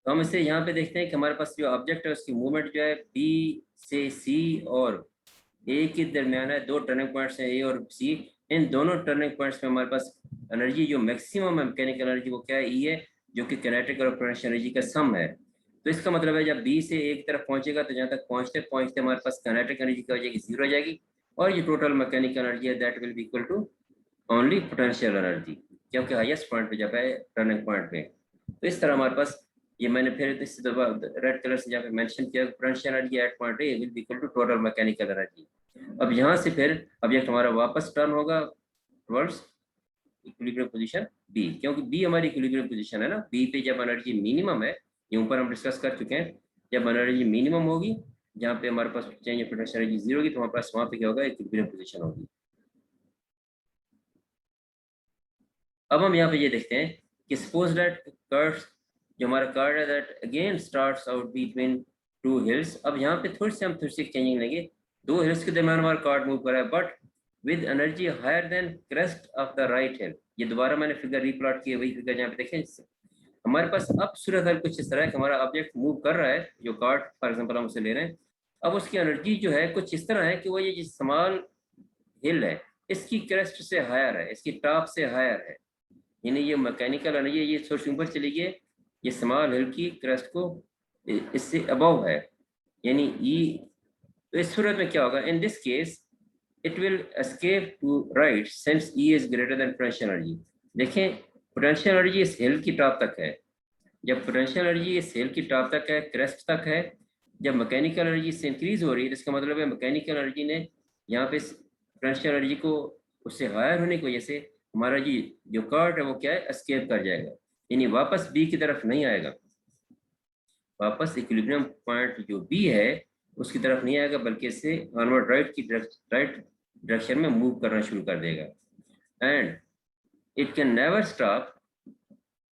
तो हम इसे यहाँ पे देखते हैं कि हमारे पास जो ऑब्जेक्ट है उसकी मूवमेंट जो है बी से सी और ए के दरमियान है। दो टर्निंग पॉइंट्स हैं ए और सी। इन दोनों टर्निंग पॉइंट्स में हमारे पास एनर्जी जो मैक्सिमम है मैकेनिकल एनर्जी वो क्या है, ई है, जो कि किनेटिक और पोटेंशियल एनर्जी का सम है। तो इसका मतलब है जब बी से ए की तरफ पहुंचेगा तो जहाँ तक पहुंचते पहुंचते हमारे पास किनेटिक एनर्जी क्या हो जाएगी, जीरो हो जाएगी। और ये टोटल मैकेनिकल एनर्जी है that will be equal to only potential energy, क्योंकि हाईएस्ट पॉइंट पे जब है टर्निंग पॉइंट पे। तो इस तरह हमारे पास ये मैंने फिर इस दफा रेड कलर से जहाँ पे मेंशन किया potential energy at point A will be equal to total mechanical energy. अब यहाँ से फिर ऑब्जेक्ट हमारा वापस टर्न होगा टुवर्ड्स इक्विलिब्रियम पोजीशन बी, क्योंकि बी हमारी इक्विलिब्रियम पोजीशन है ना। बी पे जब एनर्जी मिनिमम है, ये ऊपर हम डिस्कस कर चुके हैं, जब एनर्जी मिनिमम होगी जहाँ पे हमारे पास change of potential energy zero होगी तो हमारे पास वहाँ पे क्या होगा, इक्विलिब्रियम पोजीशन होगी। अब हम यहाँ पे ये देखते हैं कि सपोज दैट कर्व्स, जो हमारा कर्व है that again starts out between two hills. अब यहाँ पे थोड़ी सी चेंजिंग लेंगे। दो हिल्स के दरमियान हमारा कार्ड मूव कर रहा है but with energy higher than crest of the right hill. ये दोबारा मैंने फिगर रिप्लॉट की, वही फिगर यहाँ पे देखें। हमारे पास अब सूरत हाल कुछ इस तरह है कि हमारा ऑब्जेक्ट मूव कर रहा है, जो कार्ड फॉर एग्जाम्पल हम उसे ले रहे हैं। अब उसकी एनर्जी जो है कुछ इस तरह है कि वो ये जो स्मॉल हिल है इसकी क्रेस्ट से हायर है, इसकी टॉप से हायर है। यानी ये मैकेनिकल एनर्जी ये सोर्स ऊपर चली गई, ये स्मॉल हिल की क्रेस्ट को इससे अबव है, यानी ई। तो इस सूरत में क्या होगा, in this case it will escape to right since E is greater than potential energy. देखें पोटेंशियल एनर्जी इस हिल की टॉप तक है। जब पोटेंशियल एनर्जी इस हिल की टॉप तक है, क्रेस्ट तक है, जब मैकेनिकल एनर्जी इससे इंक्रीज हो रही है तो इसका मतलब है मैकेनिकल एनर्जी ने यहाँ पे पोटेंशियल एनर्जी को उससे हायर होने की वजह से हमारा जी जो कर्व है वो क्या है, एस्केप कर जाएगा, यानी वापस बी की तरफ नहीं आएगा। वापस इक्विलिब्रियम पॉइंट जो बी है उसकी तरफ नहीं आएगा, बल्कि इससे ऑनवर्ड राइट डायरेक्शन में मूव करना शुरू कर देगा। And it can never stop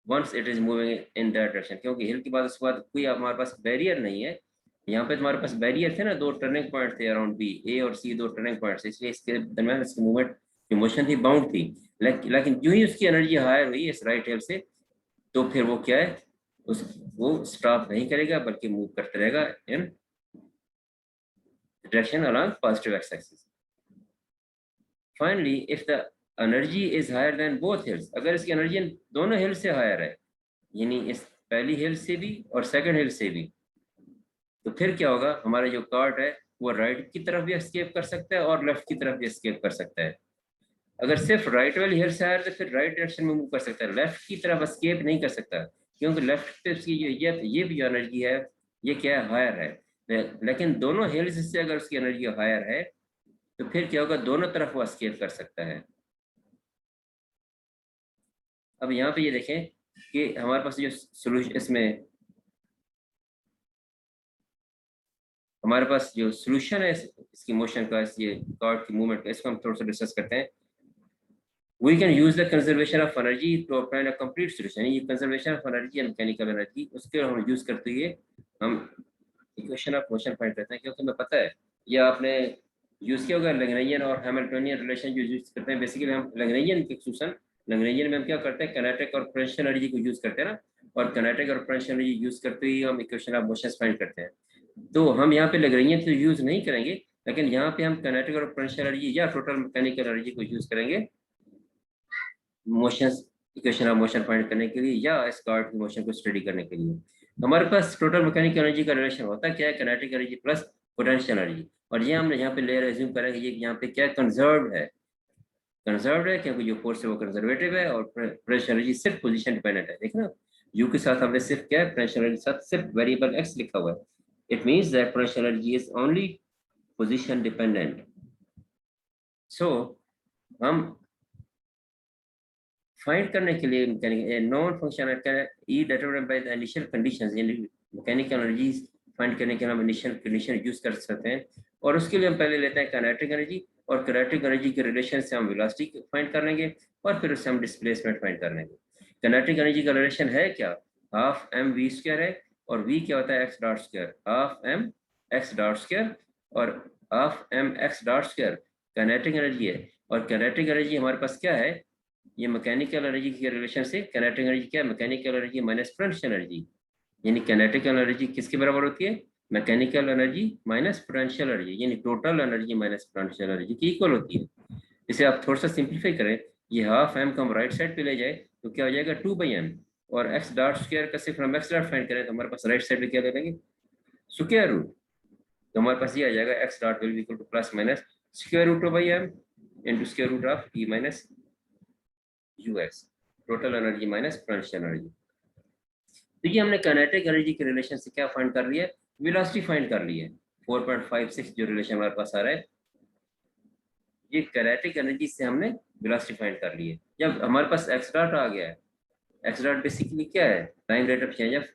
once it is moving in that direction, क्योंकि हिल के बाद उसके बाद कोई हमारे पास बैरियर नहीं है। यहाँ पे तुम्हारे पास बैरियर थे ना, दो टर्निंग पॉइंट थे अराउंड बी, ए और सी दो टर्निंग पॉइंट्स, इसलिए इसके दरमियान इसकी मूवमेंट जो मोशन थी बाउंड थी। लेकिन जो ही उसकी एनर्जी हायर हुई इस राइट हिल से, तो फिर वो क्या है, उस वो स्टॉप नहीं करेगा बल्कि मूव करते रहेगा in direction along positive x axis. Finally if the energy is higher than both hills, अगर इसकी एनर्जी दोनों हिल से हायर है, यानी इस पहली हिल से भी और सेकंड हिल से भी, तो फिर क्या होगा, हमारा जो कार्ट है वो राइट की तरफ भी एस्केप कर सकता है और लेफ्ट की तरफ भी एस्केप कर सकता है। अगर सिर्फ राइट वाली हिल से आया तो फिर राइट डायरेक्शन में मूव कर सकता है, लेफ्ट की तरफ एस्केप नहीं कर सकता, क्योंकि लेफ्ट पे उसकी जो ये भी जो एनर्जी है ये क्या है, हायर है। लेकिन दोनों हिल्स से अगर उसकी एनर्जी हायर है तो फिर क्या होगा, दोनों तरफ वो एस्केप कर सकता है। अब यहाँ पे ये देखें कि हमारे पास जो सोल्यूशन इसमें हमारे पास जो सोल्यूशन है इसकी मोशन का, ये कार्ड की मूवमेंट का, इसको हम थोड़ा सा डिस्कस करते हैं। We can use the conservation of energy to obtain a complete solution। ये conservation of energy and mechanical energy उसके हम यूज करते हुए हम इक्वेशन ऑफ मोशन फाइंड करते हैं, क्योंकि हमें पता है ये आपने यूज किया होगा लैग्रेंजियन और हैमिल्टनियन रिलेशन जो यूज करते हैं। बेसिकली हम लैग्रेंजियन के एक्सक्लूशन, लैग्रेंजियन में हम क्या करते हैं, किनेटिक और पोटेंशियल एनर्जी को यूज करते हैं ना, और किनेटिक और पोटेंशियल एनर्जी यूज करते हुए हम इक्वेशन ऑफ मोशन फाइंड करते हैं। तो हम यहाँ पे लैग्रेंजियन तो यूज नहीं करेंगे, लेकिन यहाँ पे हम किनेटिक और पोटेंशियल एनर्जी या टोटल मैकेनिकल एनर्जी को यूज करेंगे motion equation of motion find करने के लिए या इस कार्ड की मोशन को स्टडी करने के लिए। हमारे पास टोटल मैकेनिकल एनर्जी का रिलेशन होता है क्या है, kinetic energy plus potential energy. और ये हमने यहाँ पे लेयर एज्यूम करेंगे ये यहाँ पे क्या कंजर्व्ड है, कंजर्व्ड है क्योंकि जो फोर्स है वो कंजर्वेटिव है और पोटेंशियल एनर्जी सिर्फ पोजीशन डिपेंडेंट है। देखना यू के साथ हमने सिर्फ क्या है, पोटेंशियल एनर्जी के साथ सिर्फ वेरिएबल एक्स लिखा हुआ है। It means that potential energy is only position dependent. So हम फाइंड करने के लिए known function E determined by the initial conditions, यानी मैकेनिकल एनर्जी फाइंड करने के लिए हम इनिशियल कंडीशन यूज कर सकते हैं। और उसके लिए हम पहले लेते हैं काइनेटिक एनर्जी, और काइनेटिक एनर्जी के रिलेशन से हम वेलोसिटी फाइंड कर लेंगे और फिर उससे हम डिस्प्लेसमेंट फाइंड कर लेंगे। काइनेटिक एनर्जी का रिलेशन है क्या, हाफ एम वी स्क्वायर है, और वी क्या होता है, x dot square, half M X dot square और half M X dot square kinetic energy है। और काइनेटिक एनर्जी हमारे पास क्या है, ये मैकेनिकल एनर्जी के रिलेशन से काइनेटिक एनर्जी क्या है, mechanical energy minus potential energy. यानी काइनेटिक एनर्जी किसके बराबर होती है, mechanical energy minus potential energy, यानी total energy minus potential energy की इक्वल होती है। इसे आप थोड़ा सा सिंप्लीफाई करें, ये हाफ एम को हम राइट साइड पे ले जाए तो क्या हो जाएगा 2/m, और एक्स डॉट स्क्वायर का सिर्फ हम एक्स डॉट फाइंड करें तो हमारे पास राइट साइड पे क्या ले लेंगे, स्क्वायर रूट। तो हमारे पास ये आ जाएगा x dot will be equal to plus minus square root by m into square root of E minus U x, total energy minus potential energy. तो ये हमने काइनेटिक एनर्जी के रिलेशन से क्या फाइंड कर लिया है, वेलोसिटी फाइंड कर ली है। 4.56 जो रिलेशन हमारे पास आ रहा है, ये काइनेटिक एनर्जी से हमने वेलोसिटी फाइंड कर ली है। जब हमारे पास एक्स डॉट आ गया है, एक्स डॉट बेसिकली क्या है, time rate of change of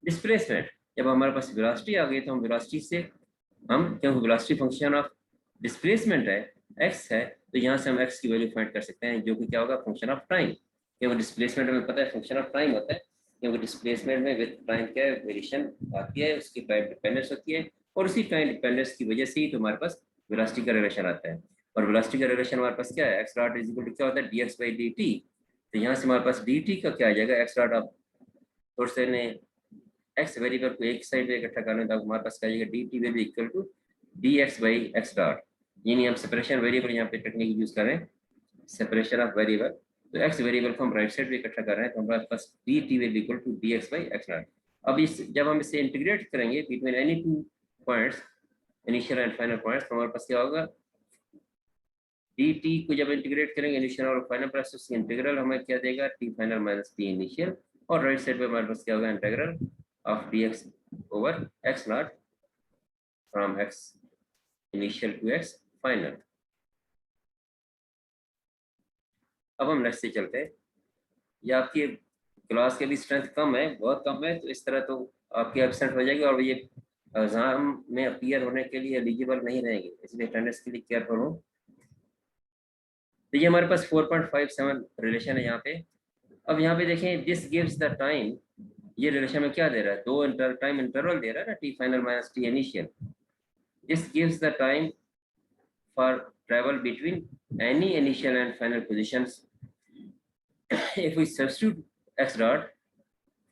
displacement. जब हमारे पास वेलोसिटी आ गई तो हम वेलोसिटी से हम, क्योंकि वेलोसिटी फंक्शन ऑफ डिस्प्लेसमेंट है, एक्स है, तो यहाँ से हम एक्स की वैल्यू फाइंड कर सकते हैं, जो कि क्या होगा, फंक्शन ऑफ टाइम। क्योंकि डिस्प्लेसमेंट में पता है फंक्शन ऑफ टाइम होता है, क्योंकि डिस्प्लेसमेंट में विद टाइम क्या है, वेरिएशन आती है, उसकी टाइम डिपेंडेंस होती है, और उसी टाइम डिपेंडेंस की वजह से ही तो हमारे पास वेलोसिटी का रिलेशन आता है। और वेलोसिटी का रिलेशन हमारे पास क्या है, x dot is equal to क्या होता है, dx बाई dt। तो यहाँ से हमारे पास dt का क्या आ जाएगा, एक्स डॉट ऑफ, थोड़े से ने एक्स वेरिएबल को एक साइड पे इकट्ठा करने तक हमारे पास क्या आ जाएगा, dt will be equal to dx by x dot. यानी हम सेपरेशन वेरिएबल यहाँ पे टेक्निक यूज करें, सेपरेशन ऑफ वेरिएबल, तो एक्स वेरिएबल को हम राइट साइड पे इकट्ठा कर रहे हैं, तो हमारे पास dt will be equal to dx by x dot. अब इस जब हम इसे इंटीग्रेट करेंगे between any two points, initial and final points, तो हमारे पास क्या होगा, dt को जब इंटीग्रेट करेंगे इनिशियल और फाइनल प्रोसेस इंटीग्रल हमें क्या देगा, t final minus t initial, और राइट साइड पे हमारे पास क्या होगा, integral of dx over x not from x initial to x final. अब हम नेक्स्ट से चलते हैं। ये आपकी क्लास के भी स्ट्रेंथ कम है, बहुत कम है, तो इस तरह तो आपकी एब्सेंट हो जाएगी और ये एग्जाम में अपीयर होने के लिए एलिजिबल नहीं रहेंगे, इसलिए अटेंडेंस के लिए केयरफुल हो। तो ये हमारे पास 4.57 रिलेशन है यहाँ पे। अब यहाँ पे देखें, दिस गिव्स द टाइम, ये रिलेशन में क्या दे रहा है, दो टाइम इंटरवल दे रहा है ना, T final minus T initial. This gives the time for travel between any initial and final positions. if we substitute x dot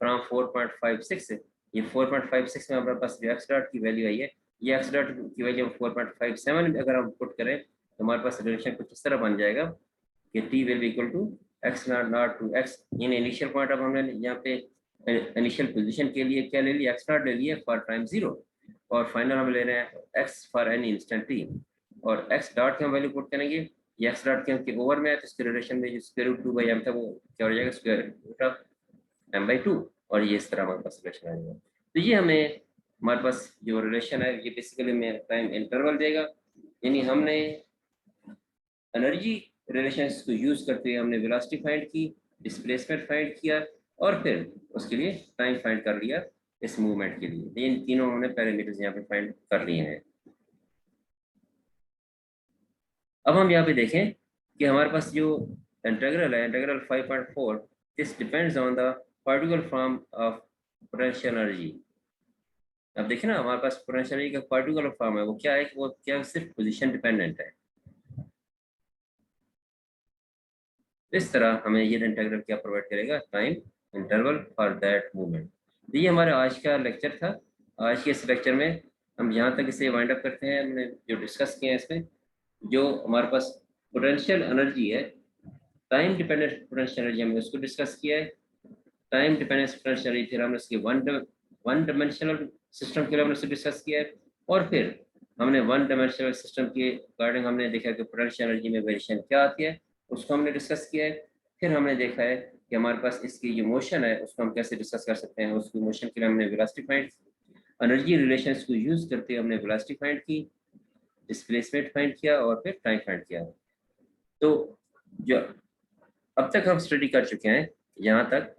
from 4.56, ये 4.56 में हमारे पास जो x dot की वैल्यू आई है, ये x dot की वैल्यू 4.57 अगर हम पुट करें तो हमारे पास रिलेशन कुछ इस तरह बन जाएगा कि t will be equal to x not to x, in initial point. अब हमने यहाँ पे इनिशियल पोजीशन के लिए क्या ले लिया, x नॉट ले लिया फॉर टाइम 0, और फाइनल हम ले रहे हैं x for any instant t, और x डॉट की हम वैल्यू पुट करेंगे, ये x डॉट के ओवर में है तो इसके रिलेशन में जो स्क्वायर रूट 2/m था वो क्या हो जाएगा, स्क्वायर रूट ऑफ m/2, और ये इस तरह हमारे पास रिलेशन आ जाएगा। तो ये हमें हमारे पास जो रिलेशन है ये बेसिकली में टाइम इंटरवल देगा, यानी हमने एनर्जी रिलेशंस को यूज करते हुए हमने वेलोसिटी फाइंड की, डिस्प्लेसमेंट फाइंड किया, और फिर उसके लिए टाइम फाइंड कर लिया इस मूवमेंट के लिए। इन तीनों हमने पैरामीटर्स यहाँ पे फाइंड कर लिए हैं। अब हम यहाँ पे देखें कि हमारे पास जो इंटीग्रल है, integral 5.4, this depends on the particular form of potential energy. अब देखें ना, हमारे पास पोटेंशियल एनर्जी का पार्टिकुलर फॉर्म है, वो क्या है, वो क्या सिर्फ पोजीशन डिपेंडेंट है। इस तरह हमें ये इंटीग्रल क्या प्रोवाइड करेगा, time interval for that movement. तो ये हमारा आज का लेक्चर था। आज के इस लेक्चर में हम यहाँ तक इसे वाइंड अप करते हैं। हमने जो डिस्कस किया है इसमें, जो हमारे पास पोटेंशियल एनर्जी है, टाइम डिपेंडेंट पोटेंशियल एनर्जी, हमने उसको डिस्कस किया है। टाइम डिपेंडेंस पोटेंशियल एनर्जी फिर हमने उसके वन डायमेंशनल सिस्टम के लिए हमने उसको डिस्कस किया है, और फिर हमने वन डायमेंशनल सिस्टम के अकॉर्डिंग हमने देखा कि पोटेंशियल एनर्जी में वेरिएशन क्या आती है, उसको हमने डिस्कस किया है। फिर हमने देखा है कि हमारे पास इसकी जो मोशन है उसको हम कैसे डिस्कस कर सकते हैं, उसकी मोशन के लिए हमने वेलोसिटी फाइंड, एनर्जी रिलेशंस को यूज करते हुए हमने वेलोसिटी फाइंड की, डिस्प्लेसमेंट फाइंड किया, और फिर टाइम फाइंड किया। तो जो अब तक हम स्टडी कर चुके हैं यहाँ तक,